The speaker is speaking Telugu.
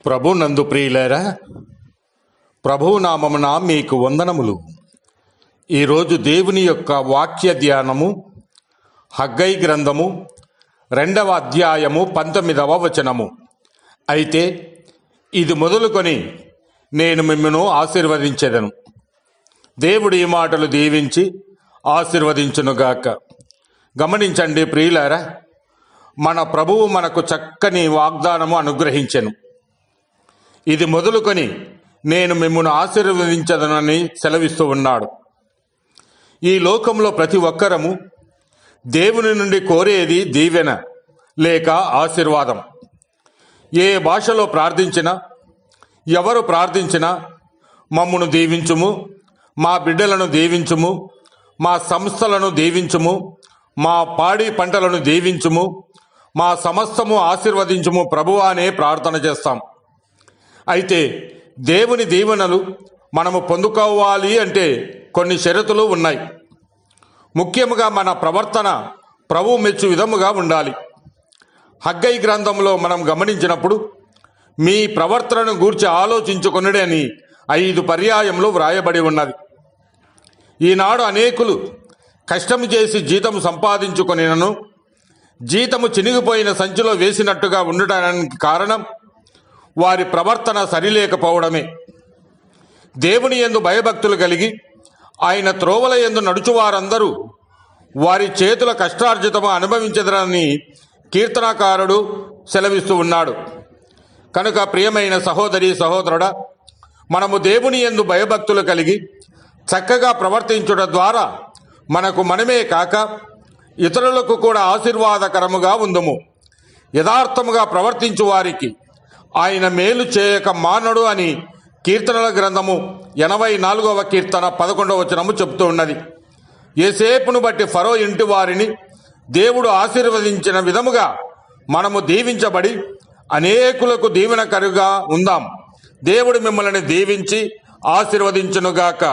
ప్రభు నందు ప్రియులారా, ప్రభువు నామమున మీకు వందనములు. ఈరోజు దేవుని యొక్క వాక్య ధ్యానము హగ్గై గ్రంథము 2వ అధ్యాయము 19వ వచనము. అయితే ఇది మొదలుకొని నేను మిమ్మును ఆశీర్వదించెదను. దేవుడు ఈ మాటలు దీవించి ఆశీర్వదించునుగాక. గమనించండి ప్రియులారా, మన ప్రభువు మనకు చక్కని వాగ్దానము అనుగ్రహించెను. ఇది మొదలుకొని నేను మిమ్మును ఆశీర్వదించదనని సెలవిస్తూ ఉన్నాడు. ఈ లోకంలో ప్రతి ఒక్కరము దేవుని నుండి కోరేది దీవెన లేక ఆశీర్వాదం. ఏ భాషలో ప్రార్థించినా, ఎవరు ప్రార్థించినా మమ్మును దీవించుము, మా బిడ్డలను దీవించుము, మా సంస్థలను దీవించుము, మా పాడి పంటలను దీవించుము, మా సమస్తము ఆశీర్వదించుము ప్రభువా అనే ప్రార్థన చేస్తాం. అయితే దేవుని దీవెనలు మనము పొందుకోవాలి అంటే కొన్ని షరతులు ఉన్నాయి. ముఖ్యంగా మన ప్రవర్తన ప్రభు మెచ్చు విధముగా ఉండాలి. హగ్గై గ్రంథంలో మనం గమనించినప్పుడు మీ ప్రవర్తనను గూర్చి ఆలోచించుకొనుడి అని 5 పర్యాయంలో వ్రాయబడి ఉన్నది. ఈనాడు అనేకులు కష్టము చేసి జీతము సంపాదించుకొనినను జీతము చినిగిపోయిన సంచిలో వేసినట్టుగా ఉండటానికి కారణం వారి ప్రవర్తన సరిలేకపోవడమే. దేవుని యందు భయభక్తులు కలిగి ఆయన త్రోవల యందు నడుచువారందరూ వారి చేతుల కష్టార్జితము అనుభవించదరని కీర్తనాకారుడు సెలవిస్తూ ఉన్నాడు. కనుక ప్రియమైన సహోదరి సహోదరుడా, మనము దేవుని యందు భయభక్తులు కలిగి చక్కగా ప్రవర్తించుట ద్వారా మనకు మనమే కాక ఇతరులకు కూడా ఆశీర్వాదకరముగా ఉందుము. యథార్థముగా ప్రవర్తించు వారికి ఆయన మేలు చేయక మానడు అని కీర్తనల గ్రంథము 84వ కీర్తన 11వ వచనము చెబుతూ ఉన్నది. యోసేపును బట్టి ఫరో ఇంటి వారిని దేవుడు ఆశీర్వదించిన విధముగా మనము దీవించబడి అనేకులకు దీవెనకరుగా ఉందాం. దేవుడు మిమ్మల్ని దీవించి ఆశీర్వదించునుగాక.